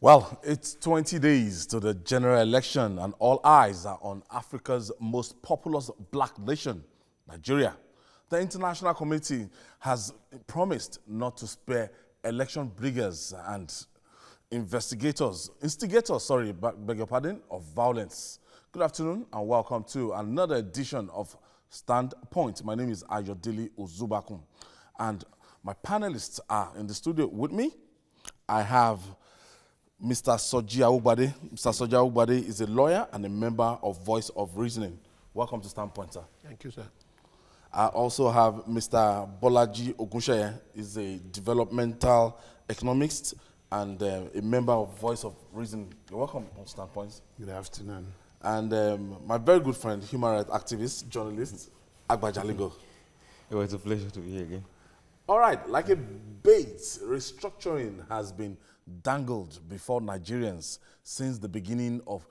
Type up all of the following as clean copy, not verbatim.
Well, it's 20 days to the general election and all eyes are on Africa's most populous black nation, Nigeria. The international community has promised not to spare election riggers and instigators, beg your pardon, of violence. Good afternoon and welcome to another edition of Standpoint. My name is Ayodele Ozubakun and my panelists are in the studio with me. I have Mr. Soji Awubade. Mr. Soji Awubade is a lawyer and a member of Voice of Reasoning. Welcome to Standpoint, sir. Thank you, sir. I also have Mr. Bolaji Ogunsheye. He's a developmental economist and a member of Voice of Reason. You're welcome on Standpoint. Good afternoon. And my very good friend, human rights activist, journalist, Agba Jalingo. It was a pleasure to be here again. All right, like a bait, restructuring has been dangled before Nigerians since the beginning of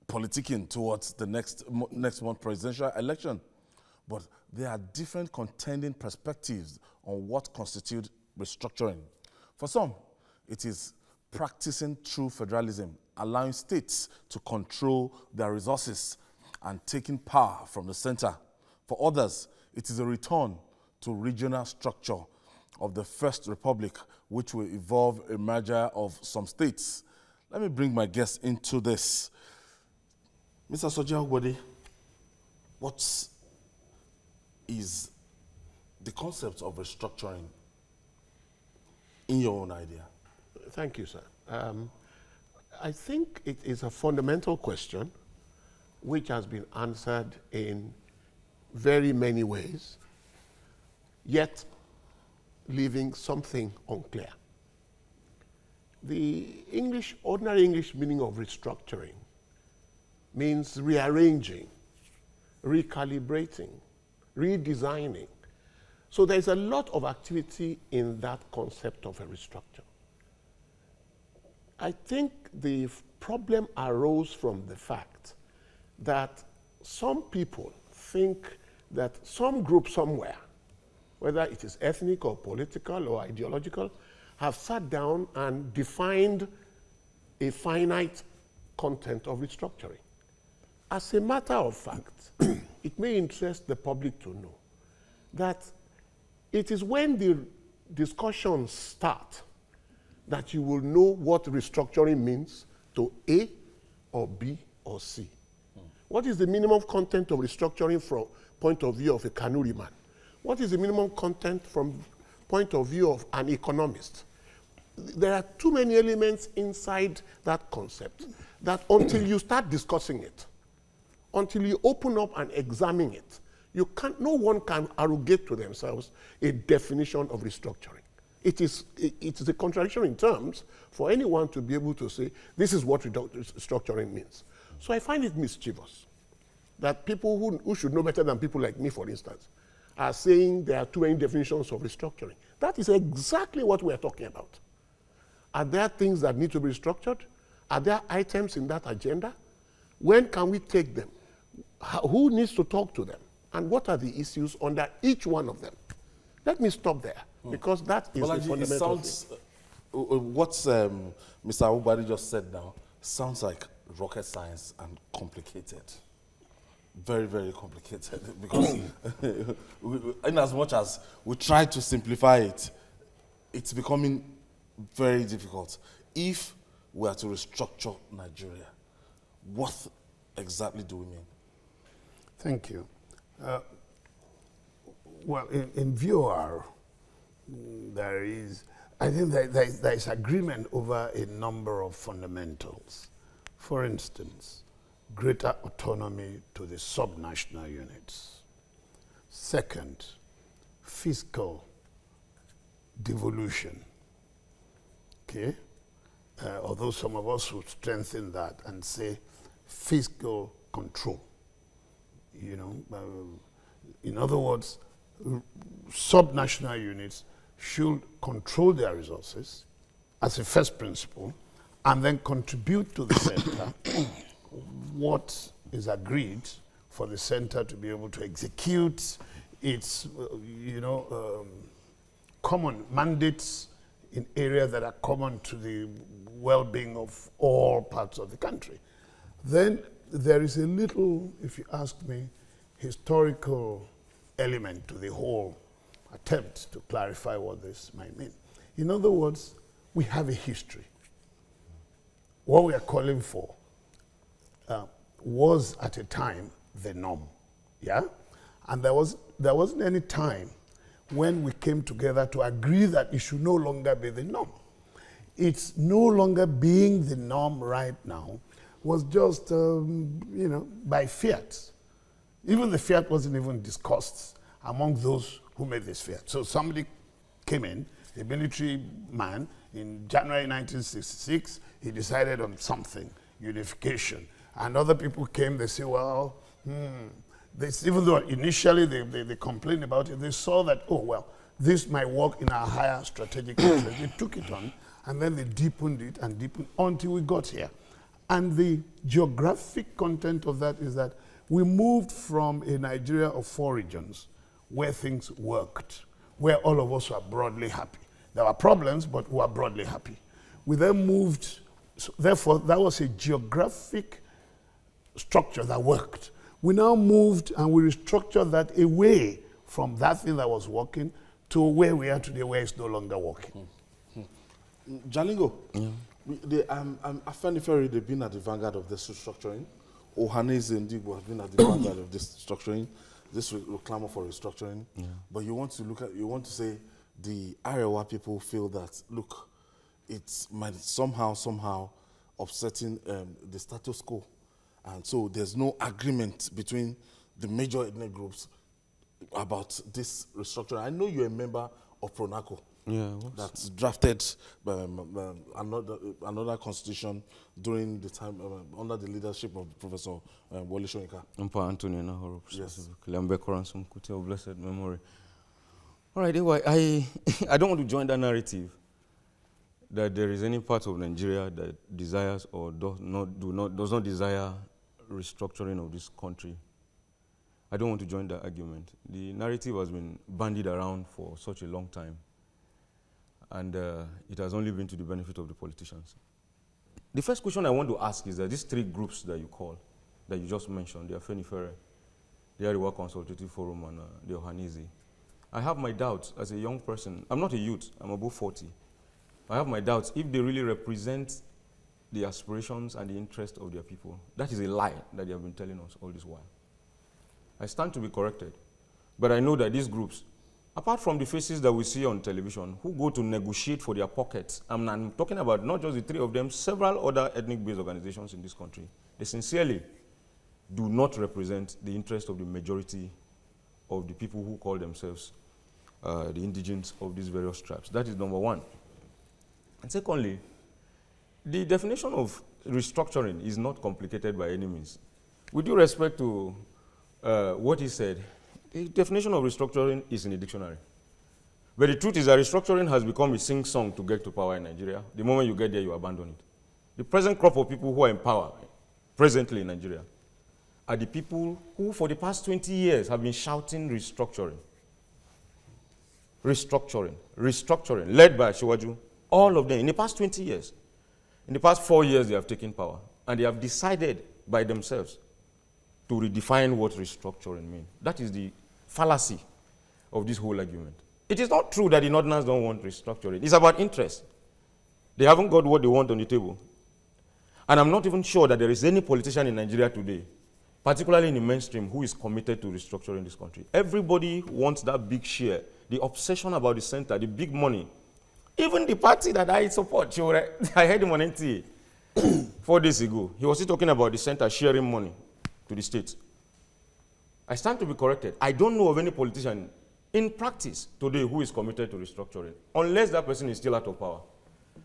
politicking towards the next month presidential election. But there are different contending perspectives on what constitutes restructuring. For some, it is practicing true federalism, allowing states to control their resources and taking power from the center. For others, it is a return to regional structure of the First Republic, which will involve a merger of some states. Let me bring my guests into this. Mr. Soji Awubade, what is the concept of restructuring in your own idea? Thank you, sir. I think it is a fundamental question which has been answered in very many ways, yet leaving something unclear. The ordinary English meaning of restructuring means rearranging, recalibrating, redesigning. So there's a lot of activity in that concept of a restructure. I think the problem arose from the fact that some people think that some group somewhere, whether it is ethnic or political or ideological, have sat down and defined a finite content of restructuring. As a matter of fact, it may interest the public to know that it is when the discussions start that you will know what restructuring means to A or B or C. What is the minimum content of restructuring from point of view of a Kanuri man? What is the minimum content from point of view of an economist? There are too many elements inside that concept that until you start discussing it, until you open up and examine it, no one can arrogate to themselves a definition of restructuring. It is a contradiction in terms for anyone to be able to say, this is what restructuring means. So I find it mischievous that people who should know better than people like me, for instance, are saying there are too many definitions of restructuring. That is exactly what we are talking about. Are there things that need to be restructured? Are there items in that agenda? When can we take them? Who needs to talk to them? And what are the issues under each one of them? Let me stop there, because that is the fundamental thing. What Mr. Awubade just said now sounds like rocket science and complicated. Very, very complicated, because in as much as we try to simplify it, it's becoming very difficult. If we are to restructure Nigeria, what exactly do we mean? Thank you. Well, in VOR, I think there is agreement over a number of fundamentals. For instance, greater autonomy to the subnational units. Second, fiscal devolution. Okay? Although some of us would strengthen that and say fiscal control. You know, in other words, subnational units should control their resources as a first principle and then contribute to the center what is agreed for the center to be able to execute its, common mandates in areas that are common to the well-being of all parts of the country. Then there is a little, if you ask me, historical element to the whole attempt to clarify what this might mean. In other words, we have a history. What we are calling for was at a time the norm, yeah? And there wasn't any time when we came together to agree that it should no longer be the norm. It's no longer being the norm right now was just, you know, by fiat. Even the fiat wasn't even discussed among those who made this fiat. So somebody came in, a military man, in January 1966, he decided on something, unification. And other people came, they say, well, this, even though initially they complained about it, they saw that, oh, well, this might work in our higher strategic interest. They took it on, and then they deepened it and deepened until we got here. And the geographic content of that is that we moved from a Nigeria of 4 regions where things worked, where all of us were broadly happy. There were problems, but we were broadly happy. We then moved, so therefore, that was a geographic structure that worked. We now moved and we restructured that away from that thing that was working to where we are today, where it's no longer working. Jalingo, Afenifere, they've been at the vanguard of this restructuring. Ohaneze Ndigbo has been at the vanguard of this structuring, this clamor for restructuring. But you want to say the Arewa people feel that, look, it's might somehow upsetting the status quo. And so there's no agreement between the major ethnic groups about this restructuring. I know you're a member of Pronaco. Yeah, that's drafted another constitution during the time under the leadership of Professor Wole Soyinka. Mpa Anthony Nahoro, yes. of blessed memory. All right, anyway, I don't want to join that narrative that there is any part of Nigeria that desires or does not desire restructuring of this country. I don't want to join that argument. The narrative has been bandied around for such a long time, and it has only been to the benefit of the politicians. The first question I want to ask is that these 3 groups that you call, that you just mentioned, the Afenifere, the Arewa Consultative Forum, and the Ohaneze, I have my doubts as a young person. I'm not a youth, I'm above 40. I have my doubts if they really represent the aspirations and the interest of their people. That is a lie that they have been telling us all this while. I stand to be corrected, but I know that these groups, apart from the faces that we see on television, who go to negotiate for their pockets, I'm talking about not just the 3 of them, several other ethnic-based organizations in this country, they sincerely do not represent the interest of the majority of the people who call themselves the indigents of these various tribes. That is number 1. And secondly, the definition of restructuring is not complicated by any means. With due respect to what he said, the definition of restructuring is in the dictionary. But the truth is that restructuring has become a sing-song to get to power in Nigeria. The moment you get there, you abandon it. The present crop of people who are in power presently in Nigeria are the people who, for the past 20 years, have been shouting restructuring. Restructuring, restructuring, led by Shiwaju. All of them, in the past 20 years. In the past 4 years, they have taken power. And they have decided by themselves to redefine what restructuring means. That is the fallacy of this whole argument. It is not true that the Northerners don't want restructuring. It's about interest. They haven't got what they want on the table. And I'm not even sure that there is any politician in Nigeria today, particularly in the mainstream, who is committed to restructuring this country. Everybody wants that big share, the obsession about the center, the big money. Even the party that I support, I heard him on NTA 4 days ago. He was still talking about the center sharing money to the states. I stand to be corrected. I don't know of any politician in practice today who is committed to restructuring, unless that person is still out of power.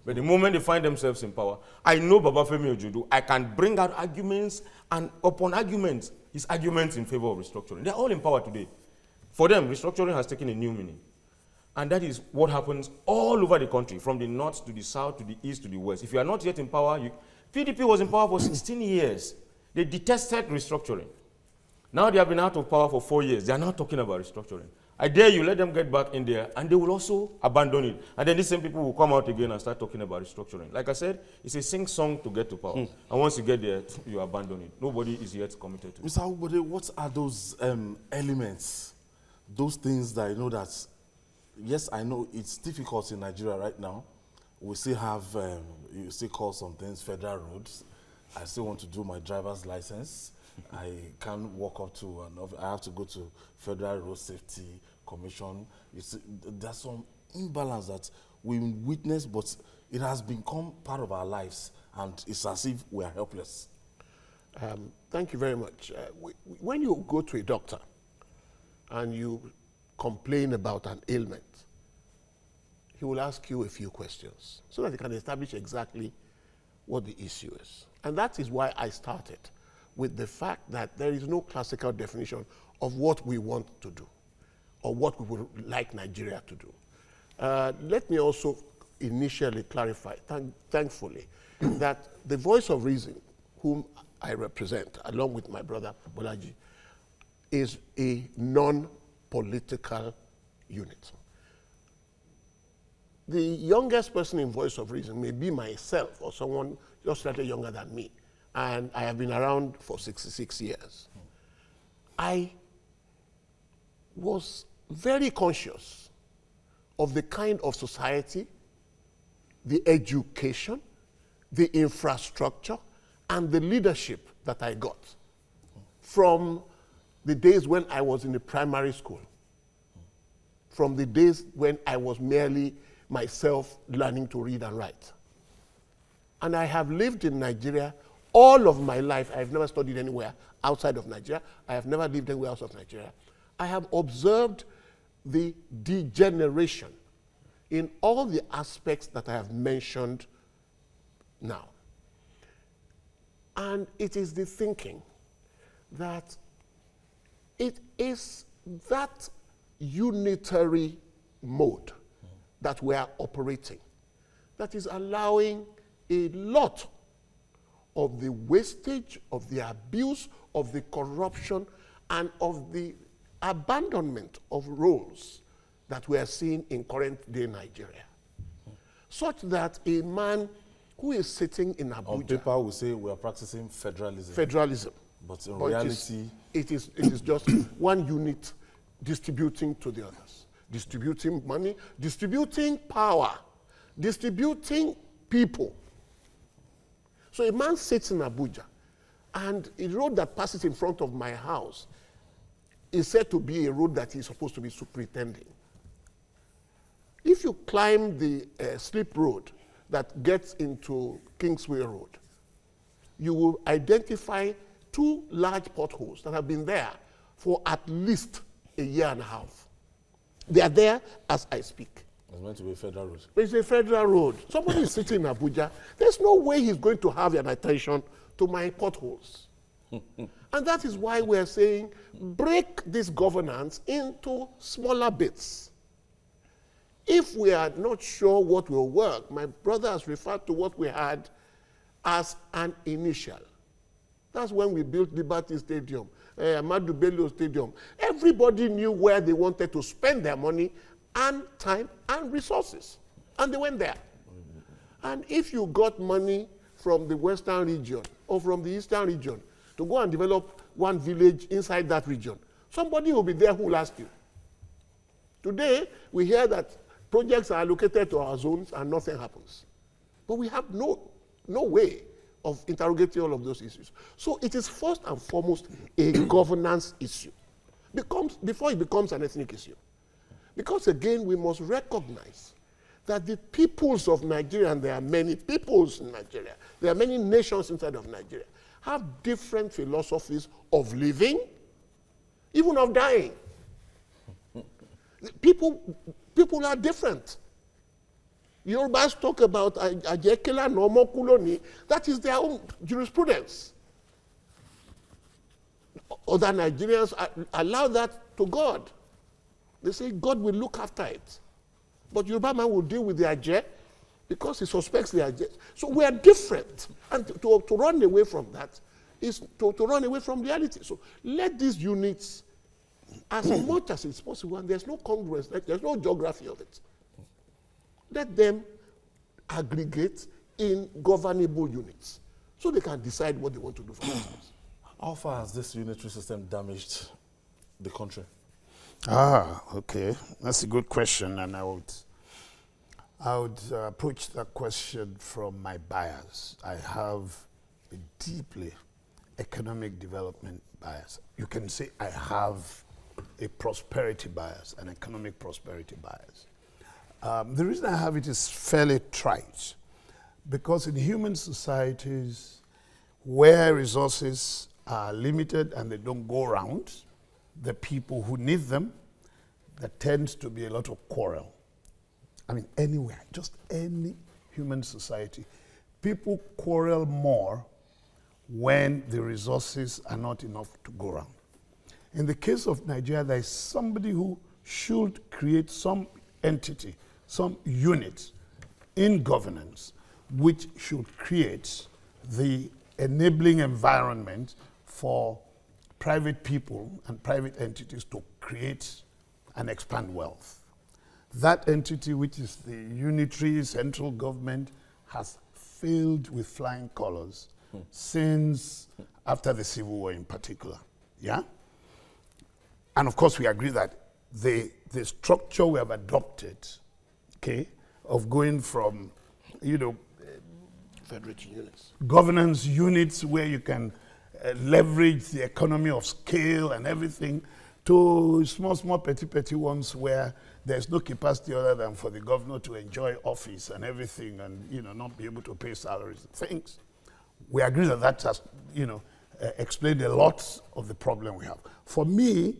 But the moment they find themselves in power, I know Babafemi Ojudu, I can bring out arguments, and upon arguments, his arguments in favor of restructuring. They're all in power today. For them, restructuring has taken a new meaning. And that is what happens all over the country, from the north to the south, to the east, to the west. If you are not yet in power, PDP was in power for 16 years. They detested restructuring. Now they have been out of power for 4 years. They are now talking about restructuring. I dare you, let them get back in there, and they will also abandon it. And then these same people will come out again and start talking about restructuring. Like I said, it's a sing-song to get to power. And once you get there, you abandon it. Nobody is yet committed to it. Mr. Ubode, what are those elements, those things that you know that, yes, I know it's difficult in Nigeria right now. We still have, you still call some things federal roads. I still want to do my driver's license. I can't walk up to I have to go to Federal Road Safety Commission. You see, there's some imbalance that we witness, but it has become part of our lives, and it's as if we are helpless. Thank you very much. When you go to a doctor and you complain about an ailment, he will ask you a few questions so that he can establish exactly what the issue is. And that is why I started with the fact that there is no classical definition of what we want to do or what we would like Nigeria to do. Let me also initially clarify, thankfully, that the voice of reason, whom I represent, along with my brother Bolaji, is a non-political unit. The youngest person in Voice of Reason may be myself or someone just slightly younger than me, and I have been around for 66 years. I was very conscious of the kind of society, the education, the infrastructure, and the leadership that I got from the days when I was in the primary school, from the days when I was merely myself learning to read and write. And I have lived in Nigeria all of my life. I have never studied anywhere outside of Nigeria. I have never lived anywhere else of Nigeria. I have observed the degeneration in all the aspects that I have mentioned now. And it is the thinking that it is that unitary mode that we are operating that is allowing a lot of the wastage, of the abuse, of the corruption, and of the abandonment of roles that we are seeing in current-day Nigeria. Such that a man who is sitting in Abuja... On paper, we say we are practicing federalism. Federalism. But in reality... It is just one unit distributing to the others. Distributing money, distributing power, distributing people. So a man sits in Abuja, and a road that passes in front of my house is said to be a road that he's supposed to be superintending. If you climb the slip road that gets into Kingsway Road, you will identify 2 large potholes that have been there for at least a year and a half. They are there as I speak. It's meant to be a federal road. It's a federal road. Somebody is sitting in Abuja. There's no way he's going to have an attention to my potholes. And that is why we're saying break this governance into smaller bits. If we are not sure what will work, my brother has referred to what we had as an initial. That's when we built Liberty Stadium, Ahmadu Bello Stadium. Everybody knew where they wanted to spend their money and time and resources. And they went there. And if you got money from the western region or from the eastern region to go and develop one village inside that region, somebody will be there who will ask you. Today, we hear that projects are allocated to our zones and nothing happens. But we have no way of interrogating all of those issues. So it is first and foremost a governance issue before it becomes an ethnic issue. Because again, we must recognize that the peoples of Nigeria, and there are many peoples in Nigeria, there are many nations inside of Nigeria, have different philosophies of living, even of dying. People are different. Yorubas talk about Ajekela Nomo Kuloni. That is their own jurisprudence. Other Nigerians allow that to God. They say God will look after it. But Yoruba man will deal with the Aje because he suspects the Aje. So we are different. And to run away from that is to run away from reality. So let these units, as much as it's possible, and there's no congruence, like there's no geography of it, let them aggregate in governable units so they can decide what they want to do for themselves. How far has this unitary system damaged the country? Okay. That's a good question, and I would approach that question from my bias. I have a deeply economic development bias. You can say I have a prosperity bias, an economic prosperity bias. The reason I have it is fairly trite, because in human societies where resources are limited and they don't go around the people who need them, there tends to be a lot of quarrel. I mean, anywhere, just any human society, people quarrel more when the resources are not enough to go around. In the case of Nigeria, there is somebody who should create some entity, some unit in governance, which should create the enabling environment for private people and private entities to create and expand wealth. That entity, which is the unitary central government, has failed with flying colors since after the Civil War in particular. Yeah? And of course, we agree that the structure we have adopted, okay, of going from, Federated units. Governance units where you can leverage the economy of scale and everything, to small, petty ones where there's no capacity other than for the governor to enjoy office and everything and, not be able to pay salaries and things. We agree that that has, explained a lot of the problem we have. For me,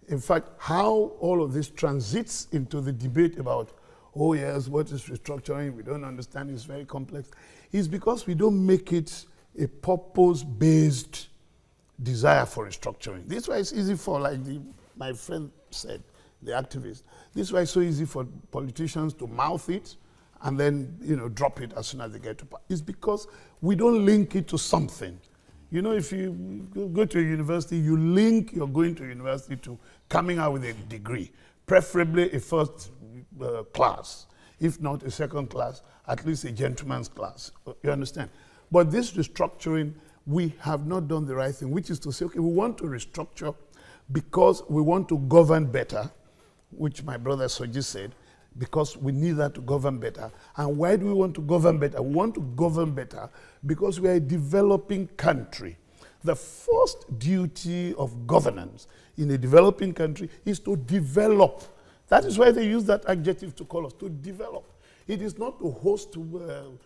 in fact, how all of this transits into the debate about, oh yes, what is restructuring? We don't understand, it's very complex, is because we don't make it a purpose-based desire for restructuring. This is why it's easy for, like my friend said, the activist, this is why it's so easy for politicians to mouth it and then, drop it as soon as they get to power. It's because we don't link it to something. If you go to a university, you link your going to university to coming out with a degree, preferably a first class, if not a second class, at least a gentleman's class. You understand? But this restructuring, we have not done the right thing, which is to say, okay, we want to restructure because we want to govern better, which my brother Soji said, because we need that to govern better. And why do we want to govern better? We want to govern better because we are a developing country. The first duty of governance in a developing country is to develop. That is why they use that adjective to call us, to develop. It is not to host, World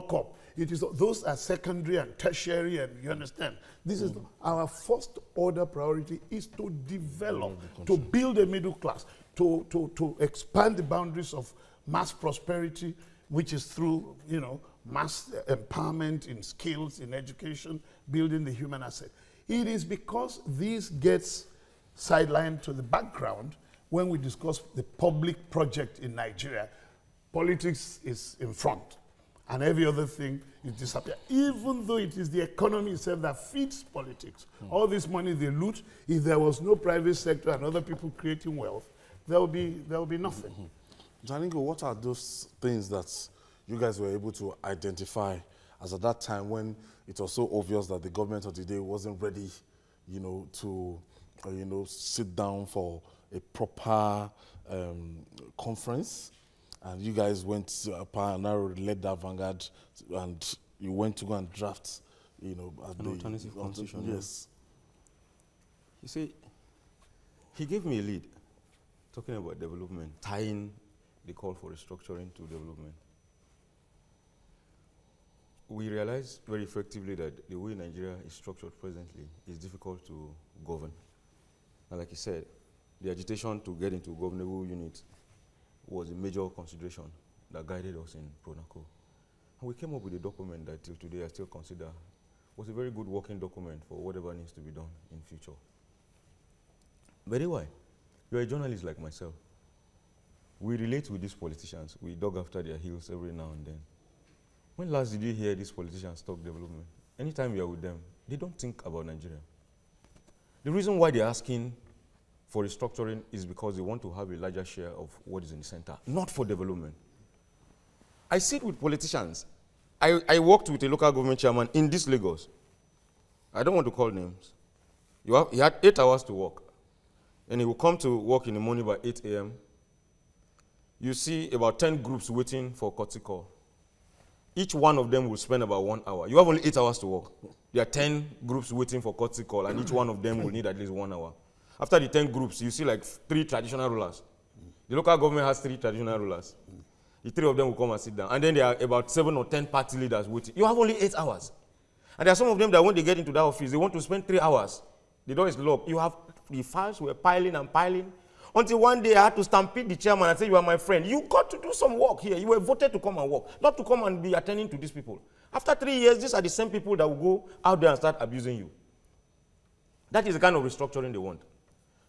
Cup. It is, those are secondary and tertiary, and you understand. This is our first order priority is to develop, to build a middle class, to expand the boundaries of mass prosperity, which is through, mass empowerment in skills, in education, building the human asset. It is because this gets sidelined to the background when we discuss the public project in Nigeria. Politics is in front, and every other thing is disappear. Even though it is the economy itself that feeds politics. All this money they loot, if there was no private sector and other people creating wealth, there will be nothing. Jalingo, what are those things that you guys were able to identify as at that time when it was so obvious that the government of the day wasn't ready, to, sit down for a proper conference? And you guys went to Paranaro, led that vanguard, and you went to go and draft, an alternative constitution. Yes. You see, he gave me a lead, talking about development, tying the call for restructuring to development. We realized very effectively that the way Nigeria is structured presently is difficult to govern. And like he said, the agitation to get into governable units was a major consideration that guided us in Pronaco. And we came up with a document that till today I still consider was a very good working document for whatever needs to be done in future. But anyway, you're a journalist like myself. We relate with these politicians. We dug after their heels every now and then. When last did you hear these politicians talk development? Anytime you're with them, they don't think about Nigeria. The reason why they're asking for restructuring is because they want to have a larger share of what is in the center, not for development. I sit with politicians. I worked with a local government chairman in this Lagos. I don't want to call names. He had 8 hours to work. And he will come to work in the morning by 8 a.m. You see about 10 groups waiting for courtesy call. Each one of them will spend about 1 hour. You have only 8 hours to work. There are 10 groups waiting for courtesy call, and each one of them will need at least 1 hour. After the 10 groups, you see like 3 traditional rulers. The local government has 3 traditional rulers. The 3 of them will come and sit down. And then there are about 7 or 10 party leaders waiting. You have only 8 hours. And there are some of them that when they get into that office, they want to spend 3 hours. The door is locked. You have the files were piling and piling. Until one day I had to stampede the chairman and say, you are my friend. You got to do some work here. You were voted to come and work, not to come and be attending to these people. After 3 years, these are the same people that will go out there and start abusing you. That is the kind of restructuring they want.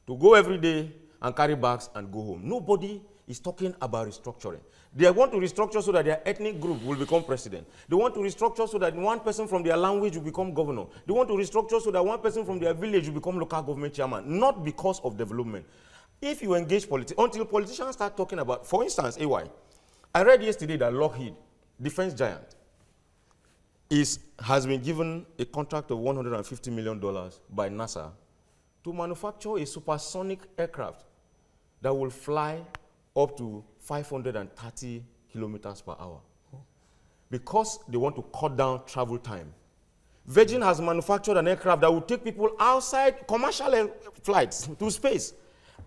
To go every day and carry bags and go home. Nobody is talking about restructuring. They want to restructure so that their ethnic group will become president. They want to restructure so that one person from their language will become governor. They want to restructure so that one person from their village will become local government chairman, not because of development. If you engage politics, until politicians start talking about, for instance, AY, I read yesterday that Lockheed, defense giant, has been given a contract of $150 million by NASA to manufacture a supersonic aircraft that will fly up to 530 kilometers per hour. Because they want to cut down travel time. Virgin has manufactured an aircraft that will take people outside commercial flights to space.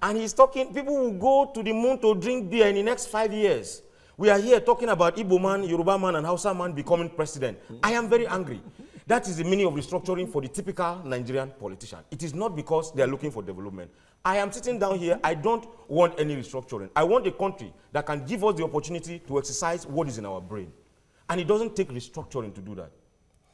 And he's talking, people will go to the moon to drink beer in the next 5 years. We are here talking about Igbo man, Yoruba man, and Hausa man becoming president. I am very angry. That is the meaning of restructuring for the typical Nigerian politician. It is not because they are looking for development. I am sitting down here, I don't want any restructuring. I want a country that can give us the opportunity to exercise what is in our brain. And it doesn't take restructuring to do that.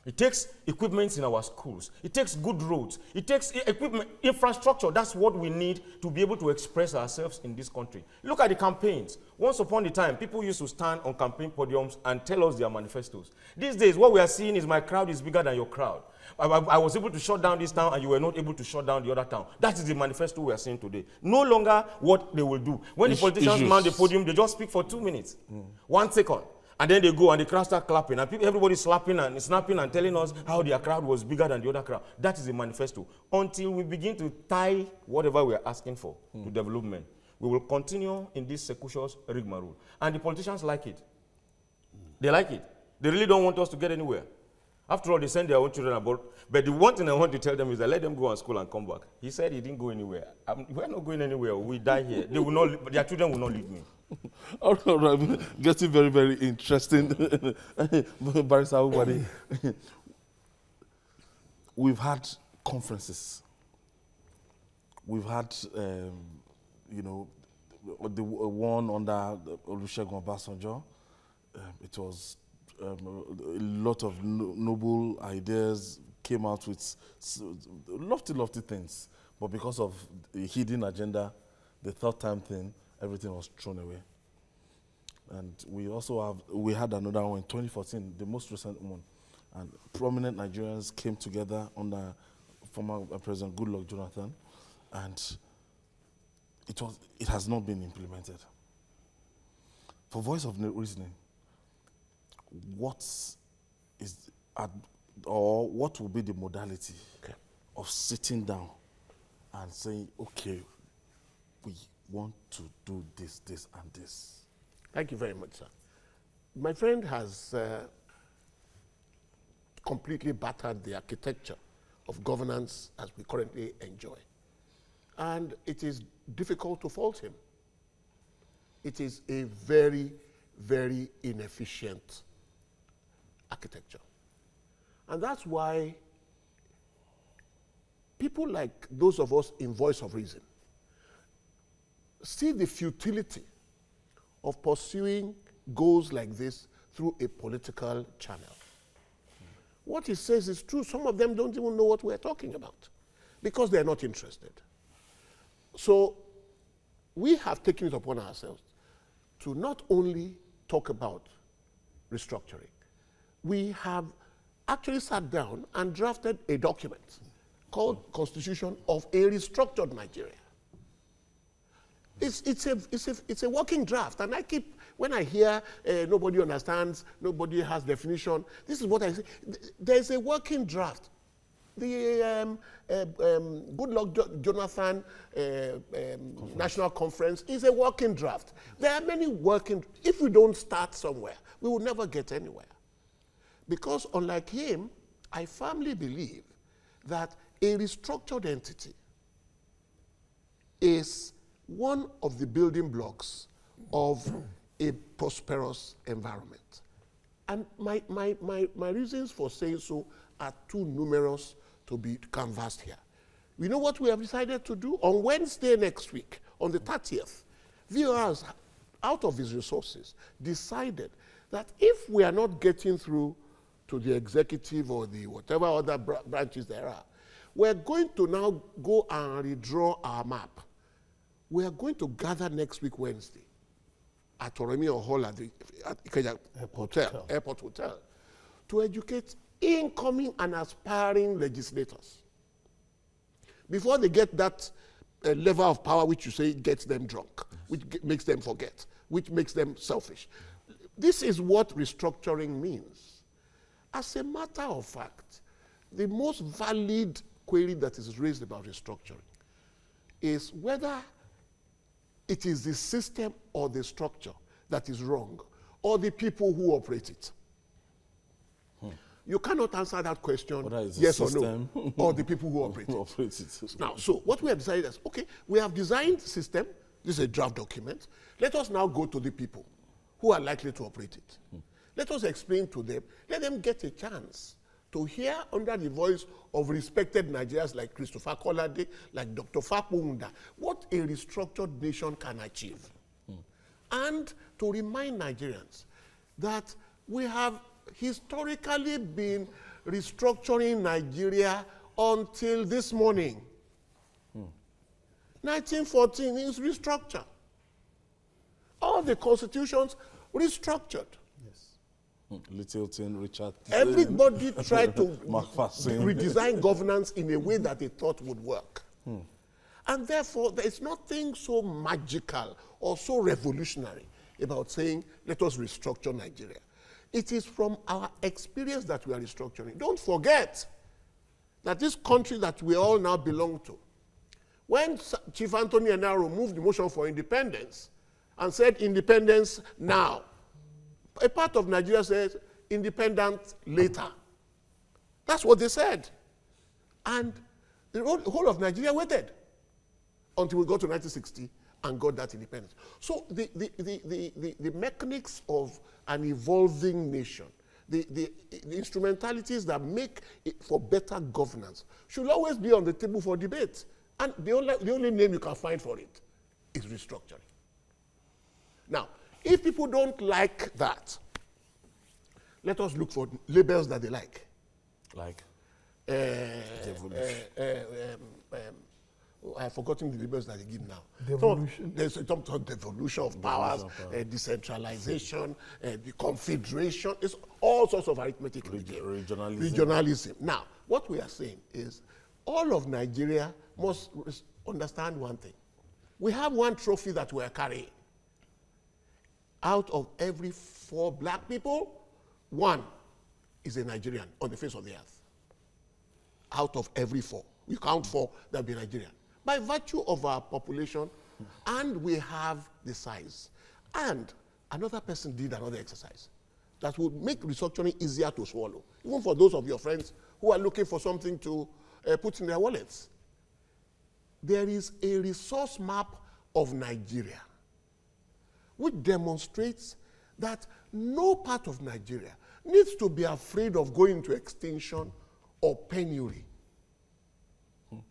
It takes equipment in our schools. It takes good roads. It takes equipment, infrastructure. That's what we need to be able to express ourselves in this country. Look at the campaigns. Once upon a time, people used to stand on campaign podiums and tell us their manifestos. These days, what we are seeing is my crowd is bigger than your crowd. I was able to shut down this town and you were not able to shut down the other town. That is the manifesto we are seeing today. No longer what they will do. When the politicians mount the podium, they just speak for 2 minutes, 1 second. And then they go and the crowd start clapping. And everybody slapping and snapping and telling us how their crowd was bigger than the other crowd. That is a manifesto. Until we begin to tie whatever we are asking for to development, we will continue in this sequentious rigmarole. And the politicians like it. They like it. They really don't want us to get anywhere. After all, they send their own children abroad. But the one thing I want to tell them is that let them go to school and come back. He said he didn't go anywhere. We're not going anywhere. We die here. They will not, their children will not leave me. All right, getting very, very interesting. Barrister Awubade, we've had conferences. We've had, you know, the one under Olusegun Obasanjo. It was a lot of noble ideas came out with lofty, lofty things. But because of the hidden agenda, the third time thing, everything was thrown away. And we had another one in 2014, the most recent one. And prominent Nigerians came together under former President Goodluck Jonathan, and it has not been implemented. For voice of reasoning, what will be the modality of sitting down and saying, okay, we want to do this, this, and this? Thank you very much, sir. My friend has completely battered the architecture of governance as we currently enjoy. And it is difficult to fault him. It is a very, very inefficient architecture. And that's why people like those of us in Voice of Reason see the futility of pursuing goals like this through a political channel. What he says is true. Some of them don't even know what we're talking about because they're not interested. So we have taken it upon ourselves to not only talk about restructuring, we have actually sat down and drafted a document called Constitution of a Restructured Nigeria. It's a working draft, and I keep, when I hear nobody understands, nobody has definition, this is what I say. There's a working draft. The Goodluck Jonathan National Conference is a working draft. There are many working, if we don't start somewhere, we will never get anywhere. Because unlike him, I firmly believe that a restructured entity is one of the building blocks of a prosperous environment. And my reasons for saying so are too numerous to be canvassed here. We know what we have decided to do? On Wednesday next week, on the 30th, VORs, out of his resources, decided that if we are not getting through to the executive or the whatever other branches there are, we're going to now go and redraw our map. We are going to gather next week, Wednesday, at Oremio Hall at the Airport Hotel, to educate incoming and aspiring legislators. Before they get that level of power which you say gets them drunk, which makes them forget, which makes them selfish. This is what restructuring means. As a matter of fact, the most valid query that is raised about restructuring is whether it is the system or the structure that is wrong, or the people who operate it. You cannot answer that question, yes or no, or the people who operate it. Now, so what we have decided is, okay, we have designed system, this is a draft document, let us now go to the people who are likely to operate it. Let us explain to them, let them get a chance to hear under the voice of respected Nigerians like Christopher Kolade, like Dr. Fakunda, what a restructured nation can achieve. And to remind Nigerians that we have historically been restructuring Nigeria until this morning. 1914 is restructure. All the constitutions restructured. Littleton, Richard. Everybody tried to redesign governance in a way that they thought would work. And therefore, there is nothing so magical or so revolutionary about saying, let us restructure Nigeria. It is from our experience that we are restructuring. Don't forget that this country that we all now belong to, when Chief Anthony Enaro moved the motion for independence and said independence now, a part of Nigeria says independence later. That's what they said. And the whole of Nigeria waited until we got to 1960 and got that independence. So the mechanics of an evolving nation, the instrumentalities that make it for better governance should always be on the table for debate. And the only name you can find for it is restructuring. Now, if people don't like that, let us look for labels that they like. Like? I've forgotten the labels that they give now. Devolution. So there's a term called devolution of powers, decentralization, the confederation. It's all sorts of arithmetic. Regionalism. Now, what we are saying is all of Nigeria must understand one thing. We have one trophy that we are carrying. Out of every 4 black people, 1 is a Nigerian on the face of the earth. Out of every 4. You count 4, that would be Nigerian. By virtue of our population, and we have the size. And another person did another exercise that would make restructuring easier to swallow, even for those of your friends who are looking for something to put in their wallets. There is a resource map of Nigeria which demonstrates that no part of Nigeria needs to be afraid of going into extinction or penury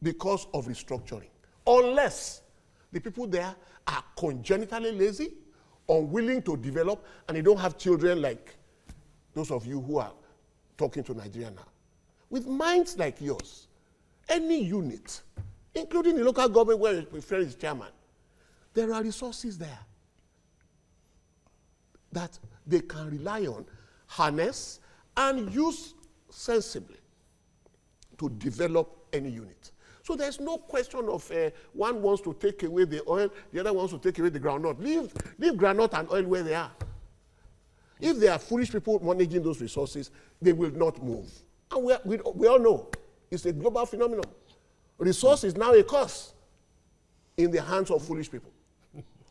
because of restructuring, unless the people there are congenitally lazy, unwilling to develop, and they don't have children like those of you who are talking to Nigeria now. With minds like yours, any unit, including the local government where your friend is chairman, there are resources there that they can rely on, harness, and use sensibly to develop any unit. So there's no question of one wants to take away the oil, the other wants to take away the groundnut. Leave groundnut and oil where they are. If there are foolish people managing those resources, they will not move. And we all know it's a global phenomenon. Resource is now a curse in the hands of foolish people.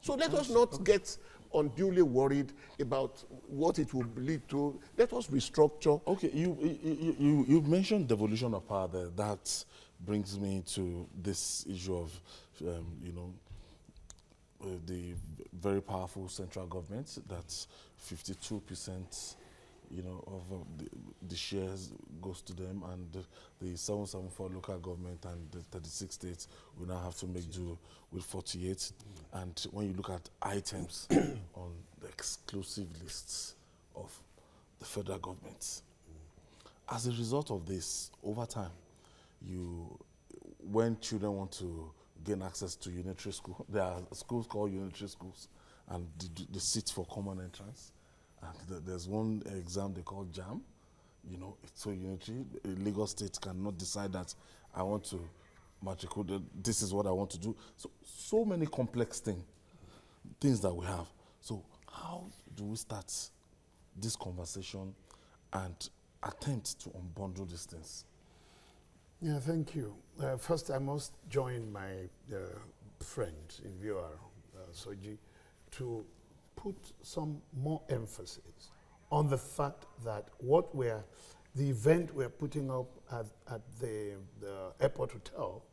So let us not get unduly worried about what it will lead to. Let us restructure. Okay, you mentioned devolution of power there. That brings me to this issue of, the very powerful central government. That's 52%, of the shares goes to them, and the 774 local government and the 36 states will now have to make do with 48. And when you look at items on the exclusive lists of the federal government, as a result of this, over time, when children want to gain access to unitary school, there are schools called unitary schools, and the seats for common entrance. And there's one exam they call JAM. It's so unitary. Lagos State cannot decide that I want to matriculate, this is what I want to do. So many complex things that we have. So how do we start this conversation and attempt to unbundle these things? Yeah, thank you. First, I must join my friend in VR, Soji, to put some more emphasis on the fact that the event we're putting up at the airport hotel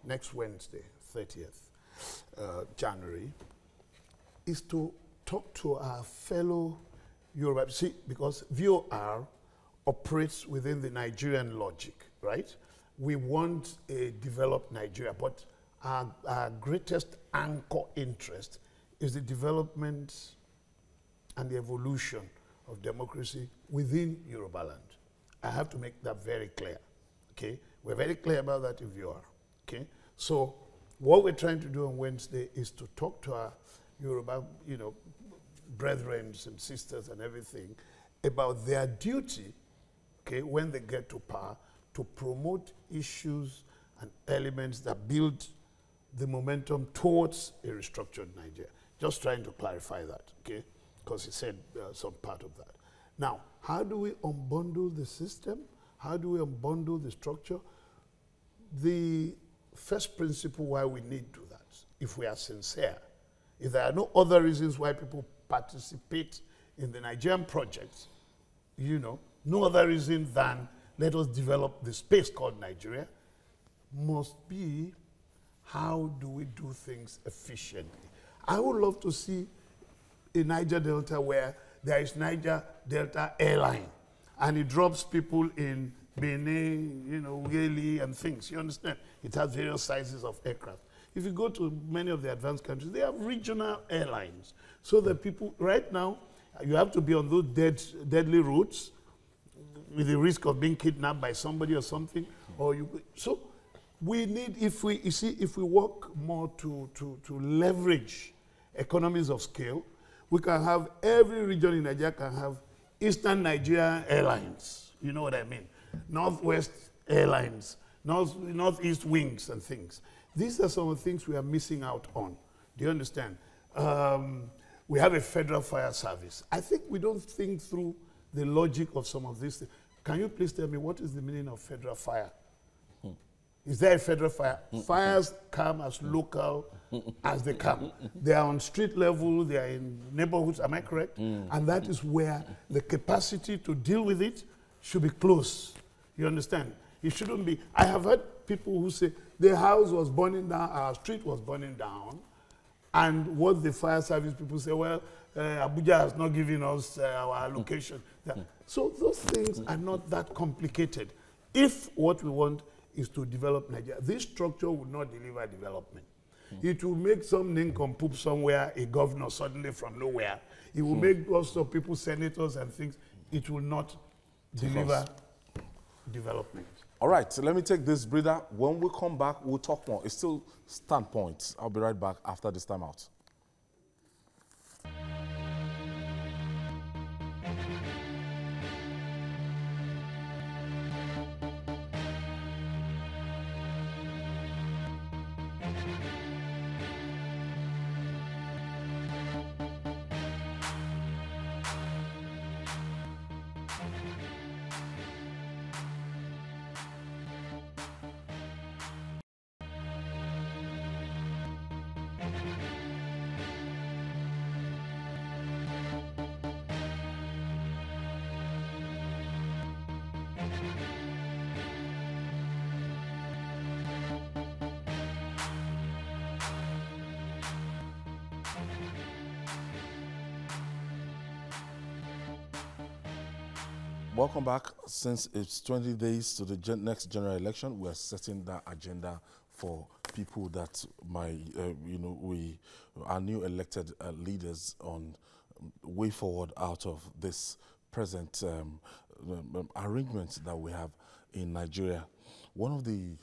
next Wednesday, 30th January, is to talk to our fellow Yoruba. See, because VOR operates within the Nigerian logic, right? We want a developed Nigeria, but our greatest anchor interest is the development and the evolution of democracy within Yoruba land. I have to make that very clear, okay? We're very clear about that if you are, okay? So what we're trying to do on Wednesday is to talk to our Yoruba, brethren and sisters and everything about their duty, okay, when they get to power, to promote issues and elements that build the momentum towards a restructured Nigeria. Just trying to clarify that, okay? Because he said some part of that. Now, how do we unbundle the system? How do we unbundle the structure? The first principle why we need to do that, if we are sincere, if there are no other reasons why people participate in the Nigerian project, no other reason than let us develop the space called Nigeria, must be how do we do things efficiently. I would love to see a Niger Delta where there is Niger Delta Airline and it drops people in Benin, Ughelli and things. You understand? It has various sizes of aircraft. If you go to many of the advanced countries, they have regional airlines. So that people, right now, you have to be on those deadly routes with the risk of being kidnapped by somebody or something. So we need, if we work more to leverage economies of scale, we can have every region in Nigeria can have Eastern Nigeria Airlines. You know what I mean? Northwest Airlines, Northeast Wings and things. These are some of the things we are missing out on. Do you understand? We have a federal fire service. I think we don't think through the logic of some of these things. Can you please tell me what is the meaning of federal fire? Is there a federal fire? Fires come as local as they come. They are on street level, they are in neighborhoods, am I correct? And that is where the capacity to deal with it should be close. You understand? It shouldn't be. I have heard people who say, the house was burning down, our street was burning down, and what the fire service people say, well, Abuja has not given us our allocation. So those things are not that complicated. If what we want is to develop Nigeria, this structure will not deliver development. It will make some nincompoop somewhere, a governor suddenly from nowhere. It will make lots of people senators and things. It will not deliver development. All right, so let me take this breather. When we come back, we'll talk more. It's still standpoints. I'll be right back after this time out. Welcome back. Since it's 20 days to the next general election, we are setting that agenda for people that might, we our new elected leaders on way forward out of this present arrangement that we have in Nigeria. One of the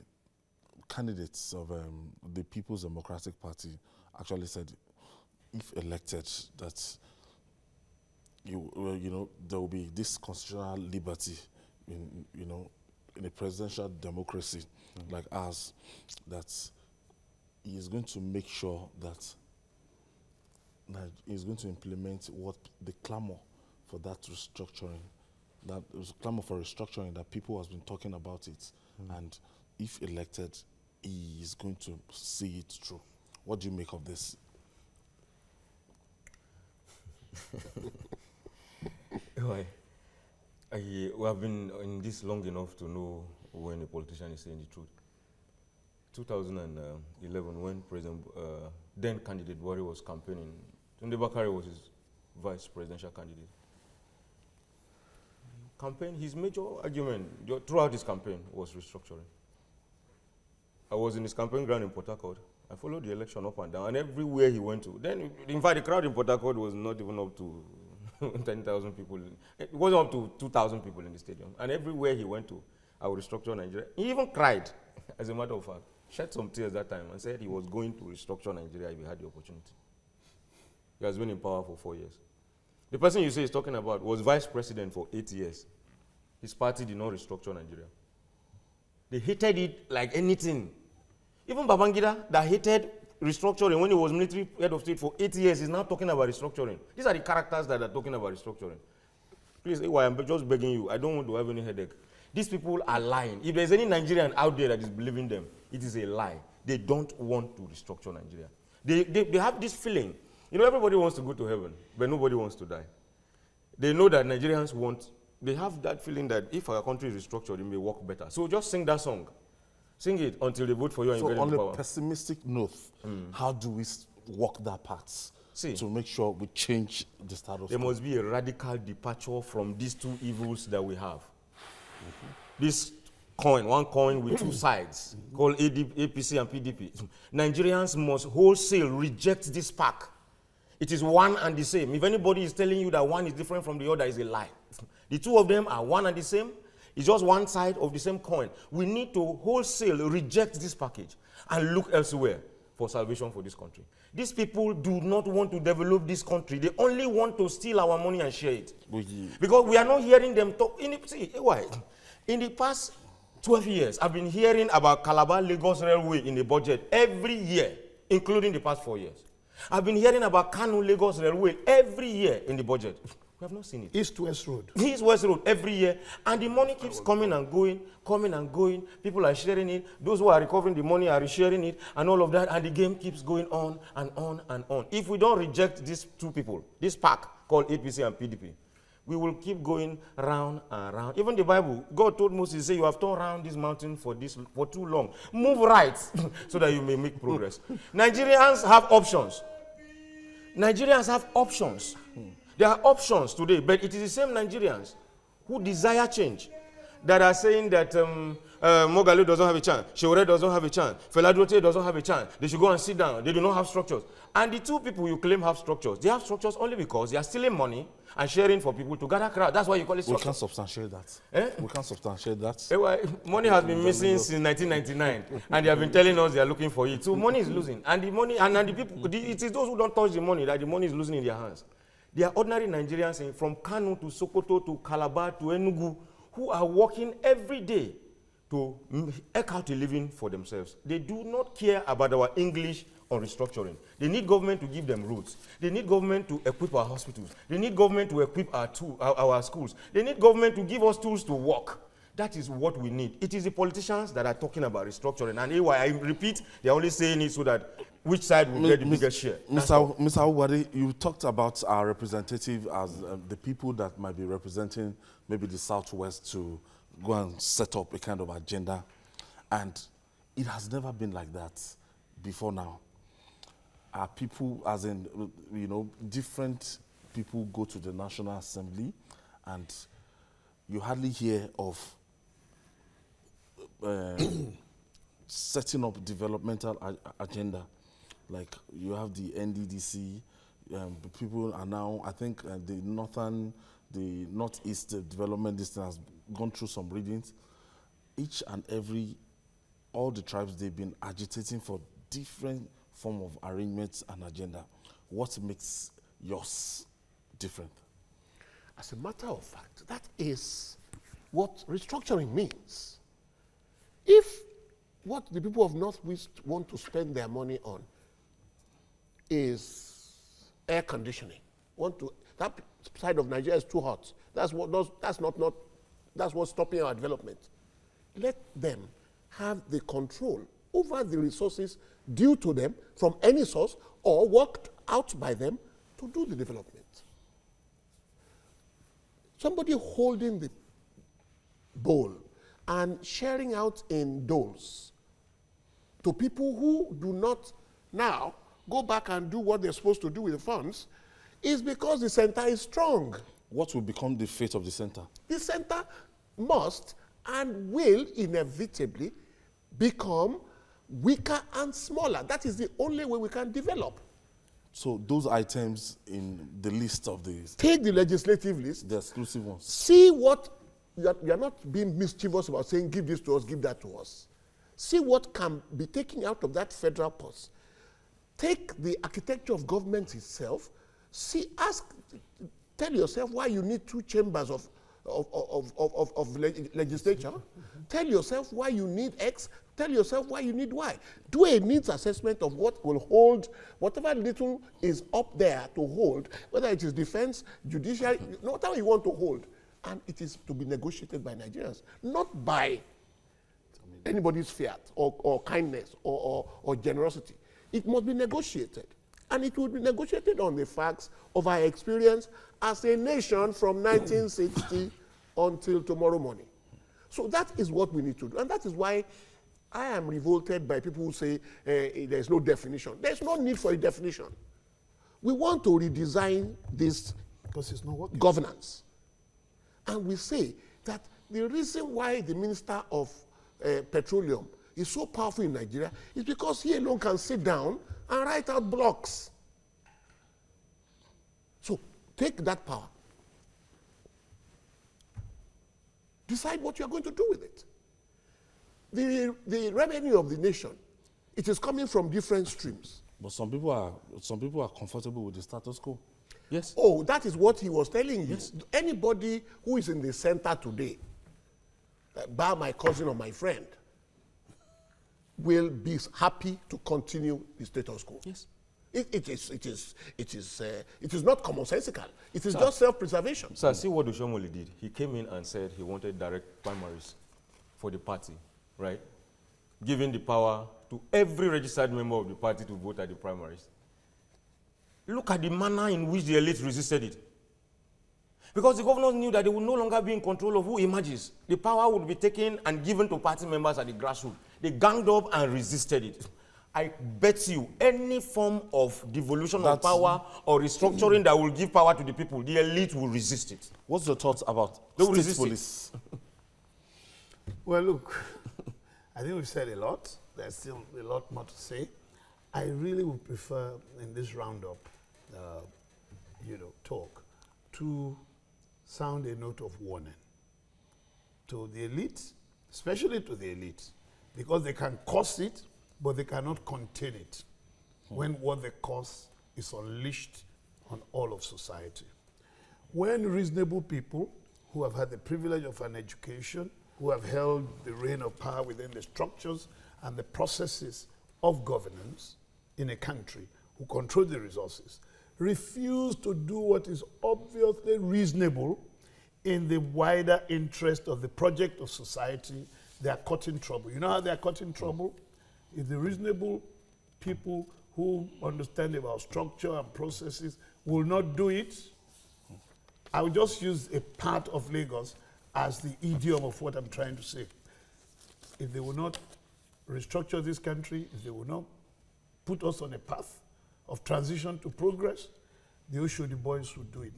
candidates of the People's Democratic Party actually said, if elected, that there will be this constitutional liberty in a presidential democracy like ours, that he is going to make sure that he is going to implement what the clamor for that restructuring, that clamor for restructuring that people has been talking about it, and if elected, he is going to see it through. What do you make of this? We have been in this long enough to know when a politician is saying the truth. 2011, when then candidate Buhari was campaigning, Tunde Bakare was his vice presidential candidate. His major argument throughout his campaign was restructuring. I was in his campaign ground in Port Harcourt. I followed the election up and down, and everywhere he went to. Then, in fact, the crowd in Port Harcourt was not even up to 10,000 people. It wasn't up to 2,000 people in the stadium. And everywhere he went to, I would restructure Nigeria. He even cried, as a matter of fact, shed some tears that time and said he was going to restructure Nigeria if he had the opportunity. He has been in power for 4 years. The person you say he's talking about was vice president for 8 years. His party did not restructure Nigeria. They hated it like anything. Even Babangida, that hated restructuring when he was military head of state for 8 years, is now talking about restructuring. These are the characters that are talking about restructuring. Please, I'm just begging you. I don't want to have any headache. These people are lying. If there's any Nigerian out there that is believing them, it is a lie. They don't want to restructure Nigeria. They have this feeling. Everybody wants to go to heaven, but nobody wants to die. They know that Nigerians they have that feeling that if our country is restructured, it may work better. So just sing that song. Sing it until they vote for you and you get into power. On a pessimistic note, how do we walk that path to make sure we change the status quo? There must be a radical departure from these two evils that we have. This coin, one coin with two sides, called APC and PDP. Nigerians must wholesale reject this pack. It is one and the same. If anybody is telling you that one is different from the other, is a lie. The two of them are one and the same. It's just one side of the same coin. We need to wholesale reject this package and look elsewhere for salvation for this country. These people do not want to develop this country. They only want to steal our money and share it. Because we are not hearing them talk. In the past 12 years, I've been hearing about Calabar-Lagos Railway in the budget every year, including the past 4 years. I've been hearing about Kano-Lagos Railway every year in the budget. We have not seen it. East-West Road. East-West Road every year. And the money keeps coming and going, coming and going. People are sharing it. Those who are recovering the money are resharing it and all of that. And the game keeps going on and on and on. If we don't reject these two people, this pack called APC and PDP, we will keep going round and round. Even the Bible, God told Moses, say, you have turned around this mountain for too long. Move right so that you may make progress. Nigerians have options. Nigerians have options. There are options today, but it is the same Nigerians who desire change that are saying that Mogale doesn't have a chance, Sheore doesn't have a chance, Feladote doesn't have a chance. They should go and sit down. They do not have structures. And the two people you claim have structures, they have structures only because they are stealing money and sharing for people to gather crowd. That's why you call it structure. We can't substantiate that. We can't substantiate that. Money has been missing since 1999, and they have been telling us they are looking for it. So money is losing, and the money, and the people, it is those who don't touch the money that the money is losing in their hands. They are ordinary Nigerians from Kano to Sokoto to Calabar to Enugu who are working every day to eke out a living for themselves. They do not care about our English on restructuring. They need government to give them roads. They need government to equip our hospitals. They need government to equip our schools. They need government to give us tools to work. That is what we need. It is the politicians that are talking about restructuring. And I repeat, they are only saying it so that which side will get the biggest share. Mr. Awubade, you talked about our representative as the people that might be representing maybe the Southwest to go and set up a kind of agenda. And it has never been like that before now. Our people, as in, different people go to the National Assembly and you hardly hear of setting up developmental agenda. Like you have the NDDC, the people are now, I think the Northeast Development District has gone through some readings. Each and every, all the tribes, they've been agitating for different form of arrangements and agenda. What makes yours different? As a matter of fact, that is what restructuring means. If what the people of Northwest want to spend their money on is air conditioning, that side of Nigeria is too hot. That's what's stopping our development. Let them have the control over the resources due to them from any source or worked out by them to do the development. Somebody holding the bowl and sharing out in doles to people who do not now go back and do what they're supposed to do with the funds is because the center is strong. What will become the fate of the center? The center must and will inevitably become weaker and smaller. That is the only way we can develop. So those items in the list of these, take the legislative list, the exclusive ones, see what, you're not being mischievous about saying give this to us, give that to us. See what can be taken out of that federal purse. Take the architecture of government itself, tell yourself why you need 2 chambers of legislature. Tell yourself why you need X. Tell yourself why you need Y. Do a needs assessment of what will hold, whatever little is up there to hold, whether it is defense, judiciary, whatever you want to hold. And it is to be negotiated by Nigerians, not by anybody's fiat or kindness or generosity. It must be negotiated. And it will be negotiated on the facts of our experience as a nation from 1960 until tomorrow morning. So that is what we need to do. And that is why I am revolted by people who say there's no definition. There's no need for a definition. We want to redesign this because it's not working. Governance. And we say that the reason why the Minister of Petroleum is so powerful in Nigeria is because he alone can sit down and write out blocks. So take that power. Decide what you're going to do with it. The revenue of the nation, it is coming from different streams. But some people are comfortable with the status quo. Yes. Oh, that is what he was telling you. Yes. Anybody who is in the center today, bar my cousin or my friend, will be happy to continue the status quo. Yes. It is not commonsensical. It is just self-preservation. So see what Oshomole did. He came in and said he wanted direct primaries for the party, right? Giving the power to every registered member of the party to vote at the primaries. Look at the manner in which the elite resisted it. Because the governors knew that they would no longer be in control of who emerges. The power would be taken and given to party members at the grassroots. They ganged up and resisted it. I bet you any form of devolution of power or restructuring that will give power to the people, the elite will resist it. What's your thoughts about state police? Well, look, I think we've said a lot. There's still a lot more to say. I really would prefer in this roundup, talk, to sound a note of warning to the elite, especially to the elite, because they can cause it, but they cannot contain it when what they cause is unleashed on all of society. When reasonable people who have had the privilege of an education, who have held the reign of power within the structures and the processes of governance in a country, who control the resources, refuse to do what is obviously reasonable in the wider interest of the project of society, they are caught in trouble. You know how they are caught in trouble? If the reasonable people who understand about structure and processes will not do it, I will just use a part of Lagos as the idiom of what I'm trying to say. If they will not restructure this country, if they will not put us on a path of transition to progress, the Oshodi boys would do it.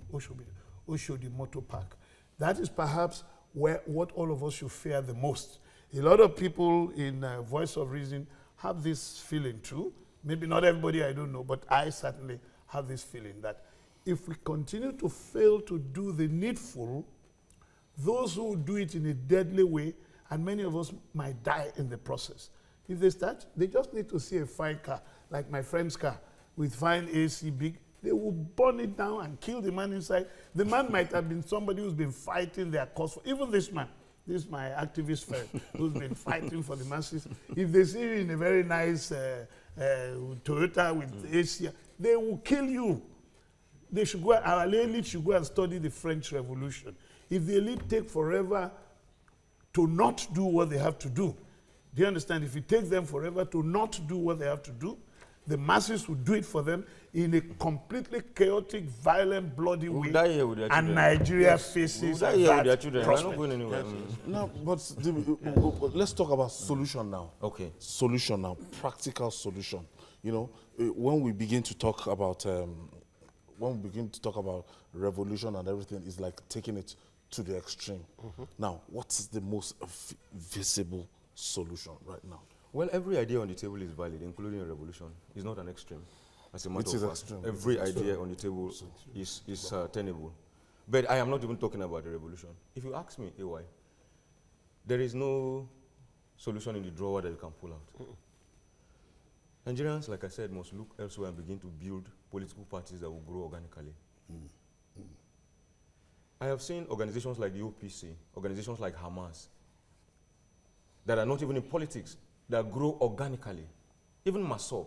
Oshodi Motor Park. That is perhaps what all of us should fear the most. A lot of people in Voice of Reason have this feeling too. Maybe not everybody, I don't know, but I certainly have this feeling that if we continue to fail to do the needful, those who do it in a deadly way, and many of us might die in the process. If they start, they just need to see a fine car, like my friend's car, with fine AC, big, they will burn it down and kill the man inside. The man might have been somebody who's been fighting their cause for, even this man, this is my activist friend, who's been fighting for the masses. If they see you in a very nice Toyota with AC, they will kill you. They should go, our elite should go and study the French Revolution. If the elite take forever to not do what they have to do, do you understand? If it takes them forever to not do what they have to do, the masses will do it for them in a completely chaotic, violent, bloody way. And Nigeria faces that. No, but let's talk about solution now. Okay. Solution now, practical solution. You know, when we begin to talk about revolution and everything, it's like taking it to the extreme. Now, what's the most visible solution right now? Well, every idea on the table is valid, including a revolution. It's not an extreme. As a matter of fact, extreme. Every idea on the table is tenable. But I am not even talking about a revolution. If you ask me, AY, there is no solution in the drawer that you can pull out. Nigerians, like I said, must look elsewhere and begin to build political parties that will grow organically. I have seen organizations like the OPC, organizations like Hamas, that are not even in politics, that grow organically. Even Masob.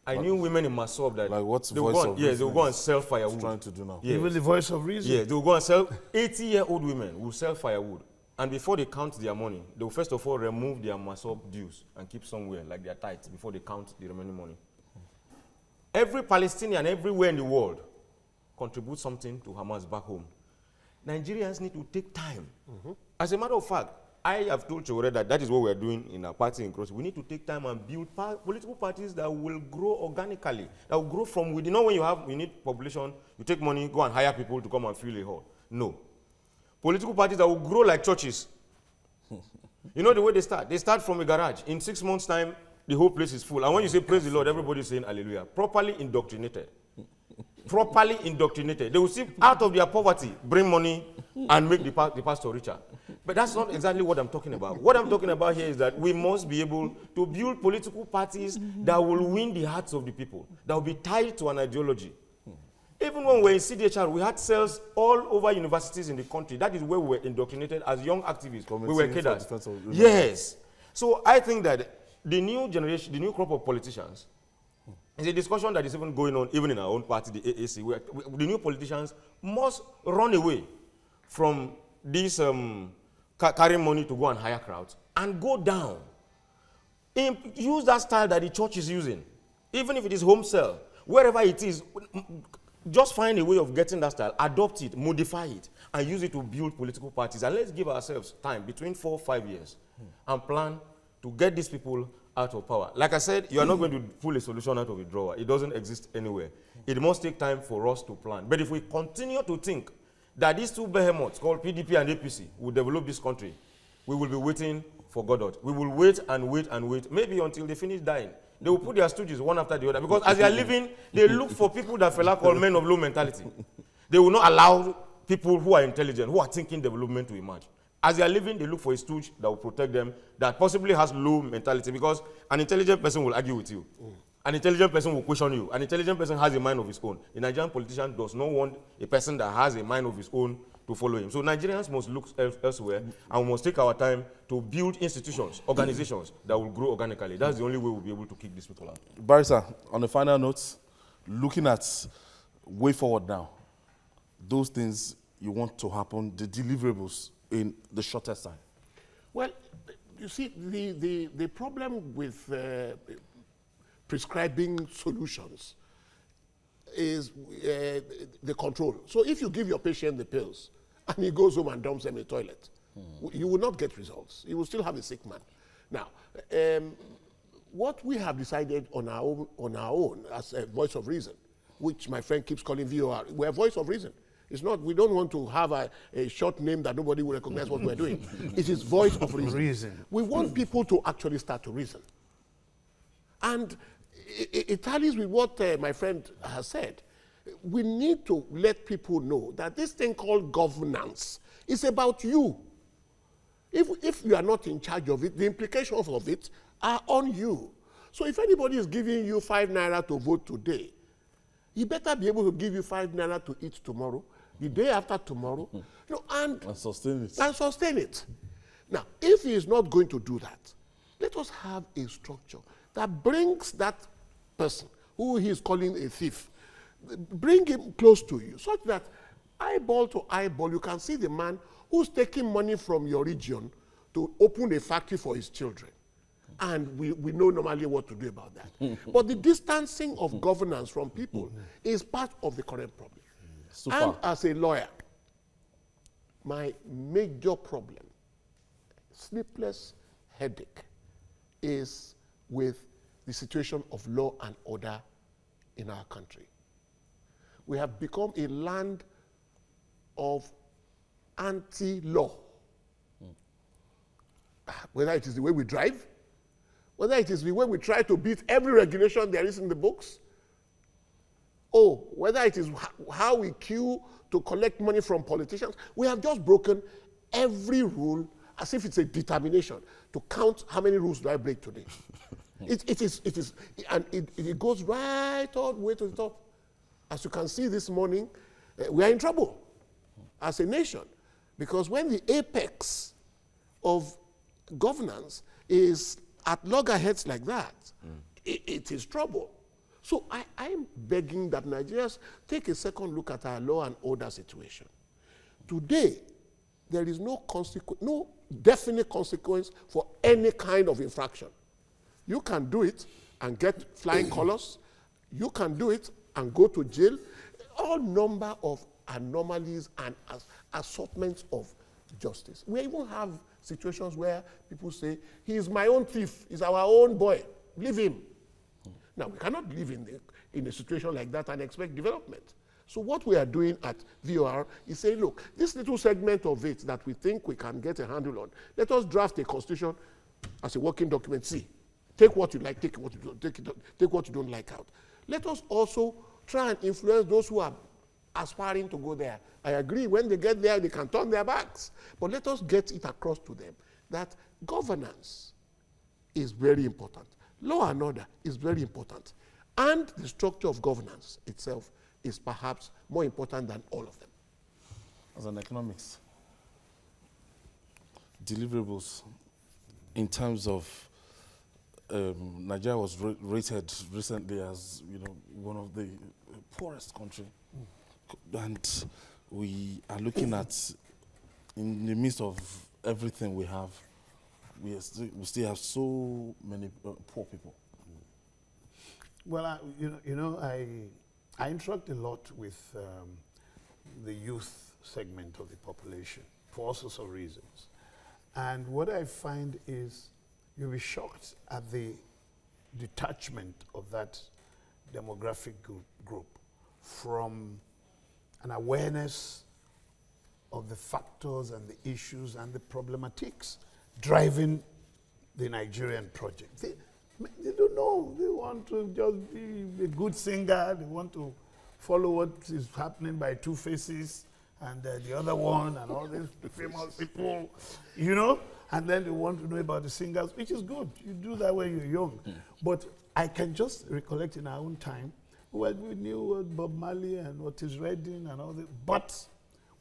I knew women in Masob that like what's Voice of Reason? They will go and sell firewood. Trying to do now. Yes. Even the Voice of Reason? Yeah, they will go and sell. 80-year-old women will sell firewood. And before they count their money, they will first of all remove their Masob dues and keep somewhere, like their tithes, before they count the remaining money. Every Palestinian, everywhere in the world, contributes something to Hamas back home. Nigerians need to take time. As a matter of fact, I have told you already that that is what we are doing in our party in Cross. We need to take time and build political parties that will grow organically, that will grow from within. You know, when you need population, you take money, go and hire people to come and fill a hall. No. Political parties that will grow like churches. You know the way they start? They start from a garage. In 6 months' time, the whole place is full. And when you say praise the Lord, everybody is saying hallelujah. Properly indoctrinated. Properly indoctrinated. They will see out of their poverty, bring money, and make the pastor richer. But that's not exactly what I'm talking about. What I'm talking about here is that we must be able to build political parties that will win the hearts of the people, that will be tied to an ideology. Even when we were in CDHR, we had cells all over universities in the country. That is where we were indoctrinated as young activists. We were cadres. Yes. So I think that the new generation, the new crop of politicians, is a discussion that is even going on even in our own party, the AAC, where the new politicians must run away from this carrying money to go and hire crowds and go down. Use that style that the church is using. Even if it is home cell, wherever it is, just find a way of getting that style, adopt it, modify it, and use it to build political parties. And let's give ourselves time, between 4 or 5 years, and plan to get these people out of power. Like I said, you are not going to pull a solution out of a drawer. It doesn't exist anywhere. It must take time for us to plan. But if we continue to think that these two behemoths called PDP and APC will develop this country, we will be waiting for Godot. We will wait and wait and wait, maybe until they finish dying. They will put their stooges one after the other, because as they are living, they look for people that fella call men of low mentality. They will not allow people who are intelligent, who are thinking development to emerge. As they are living, they look for a stooge that will protect them, that possibly has low mentality, because an intelligent person will argue with you. An intelligent person will question you. An intelligent person has a mind of his own. A Nigerian politician does not want a person that has a mind of his own to follow him. So Nigerians must look elsewhere, and we must take our time to build institutions, organizations that will grow organically. That's the only way we'll be able to kick these people out. Barrister, on a final note, looking at way forward now, those things you want to happen, the deliverables in the shortest time. Well, you see, the problem with prescribing solutions is the control. So if you give your patient the pills and he goes home and dumps them in the toilet, you will not get results. You will still have a sick man. Now, what we have decided on our own as a Voice of Reason, which my friend keeps calling VOR, we're a Voice of Reason. It's not, we don't want to have a short name that nobody will recognize what we're doing. It is voice of reason. We want people to actually start to reason. And it tallies with what my friend has said. We need to let people know that this thing called governance is about you. If you are not in charge of it, the implications of it are on you. So if anybody is giving you 5 naira to vote today, he better be able to give you 5 naira to eat tomorrow, the day after tomorrow, and sustain it. And sustain it. Now, if he is not going to do that, let us have a structure that brings that person who he is calling a thief, bring him close to you, such that eyeball to eyeball, you can see the man who's taking money from your region to open a factory for his children. And we know normally what to do about that. But the distancing of governance from people is part of the current problem. Super. And as a lawyer, my major problem, sleepless headache, is with the situation of law and order in our country. We have become a land of anti-law. Whether it is the way we drive, whether it is the way we try to beat every regulation there is in the books, or whether it is how we queue to collect money from politicians, we have just broken every rule as if it's a determination to count how many rules do I break today. It goes right all the way to the top. As you can see this morning, we are in trouble as a nation, because when the apex of governance is at loggerheads like that, it is trouble. So I'm begging that Nigerians take a second look at our law and order situation. Today, there is no definite consequence for any kind of infraction. You can do it and get flying colors. You can do it and go to jail. All number of anomalies and assortments of justice. We even have situations where people say, he is my own thief, he's our own boy, leave him. Now, we cannot live in a situation like that and expect development. So what we are doing at VOR is saying, look, this little segment of it that we think we can get a handle on, let us draft a constitution as a working document. See, take what you like, take what you don't, take what you don't like out. Let us also try and influence those who are aspiring to go there. I agree, when they get there, they can turn their backs. But let us get it across to them that governance is very important. Law and order is very important. And the structure of governance itself is perhaps more important than all of them. As an economics, deliverables in terms of Nigeria was rated recently as one of the poorest countries, and we are looking at, in the midst of everything we have, we still have so many poor people. Well, I interact a lot with the youth segment of the population for all sorts of reasons. And what I find is you'll be shocked at the detachment of that demographic group from an awareness of the factors and the issues and the problematics driving the Nigerian project. They don't know. They want to just be a good singer. They want to follow what is happening by Two Faces and the other one and all these famous people, and then they want to know about the singers, which is good. You do that when you're young. But I can just recollect in our own time, we knew Bob Marley and Otis Redding and all that, but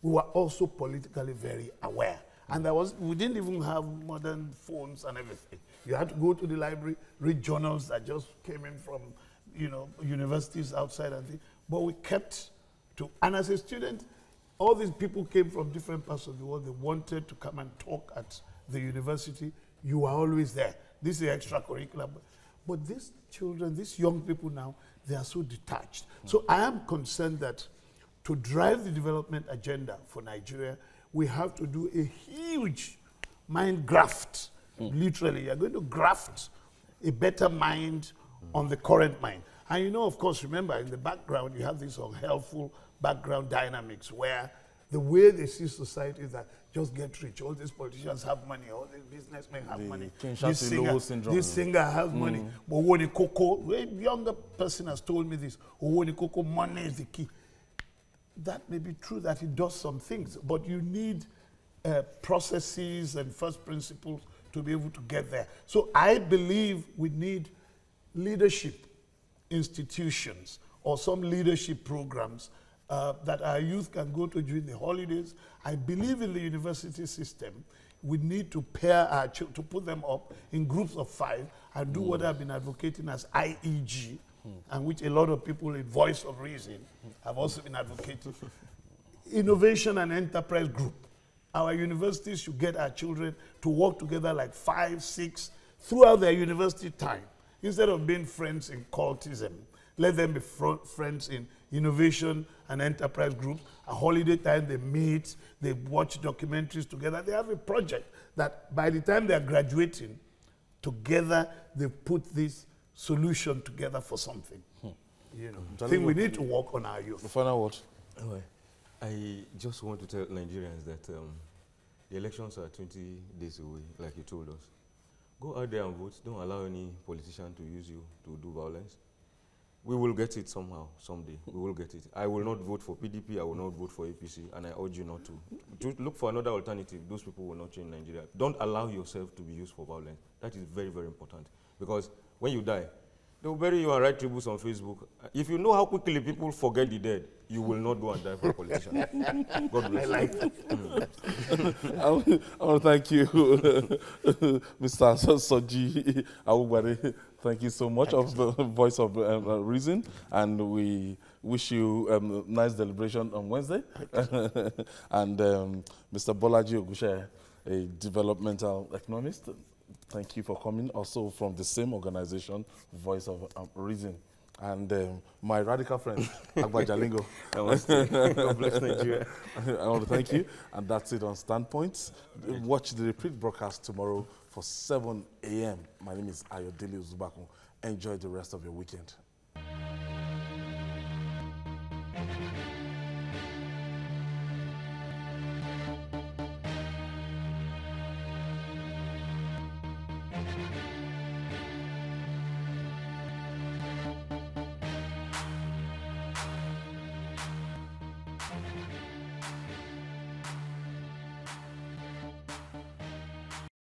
we were also politically very aware. And we didn't even have modern phones and everything. You had to go to the library, read journals that just came in from, universities outside and things. But we kept to, and as a student, all these people came from different parts of the world. They wanted to come and talk at the university. You were always there. This is extracurricular. But these children, these young people now, they are so detached. So I am concerned that to drive the development agenda for Nigeria, we have to do a huge mind graft. Literally, you're going to graft a better mind on the current mind. And you know, of course, remember, in the background, you have these unhelpful background dynamics where the way they see society is that just get rich. All these politicians have money. All these businessmen have money. This singer has money. But Owoni Koko, a younger person has told me this. Owoni Koko, money is the key. That may be true that he does some things, but you need processes and first principles to be able to get there. So I believe we need leadership institutions or some leadership programs that our youth can go to during the holidays. I believe in the university system. We need to pair our children, to put them up in groups of 5 and do what I've been advocating as IEG, and which a lot of people in Voice of Reason have also been advocating. Innovation and enterprise group. Our universities should get our children to work together like 5, 6 throughout their university time. Instead of being friends in cultism, let them be friends in innovation and enterprise groups. A holiday time, they meet, they watch documentaries together. They have a project that by the time they are graduating, together they put this solution together for something. You know, I think we need to work on our youth. The final word. I just want to tell Nigerians that the elections are 20 days away, like you told us. Go out there and vote. Don't allow any politician to use you to do violence. We will get it somehow, someday. We will get it. I will not vote for PDP. I will not vote for APC, and I urge you not to. To look for another alternative. Those people will not change Nigeria. Don't allow yourself to be used for violence. That is very, very important. Because when you die, they will bury you and write tributes on Facebook. If you know how quickly people forget the dead, you will not go and die for a politician. God bless. I like that. I want to thank you, Mr. Soji Awubare. Thank you so much of the Voice of Reason, and we wish you nice deliberation on Wednesday. And Mr. Bolaji Ogushe, a developmental economist, thank you for coming, also from the same organization, Voice of Reason. And my radical friend, Agba Jalingo. God bless Nigeria. I want to thank you. And that's it on Standpoint. Watch the repeat broadcast tomorrow for 7 a.m. My name is Ayodele Uzubakun. Enjoy the rest of your weekend.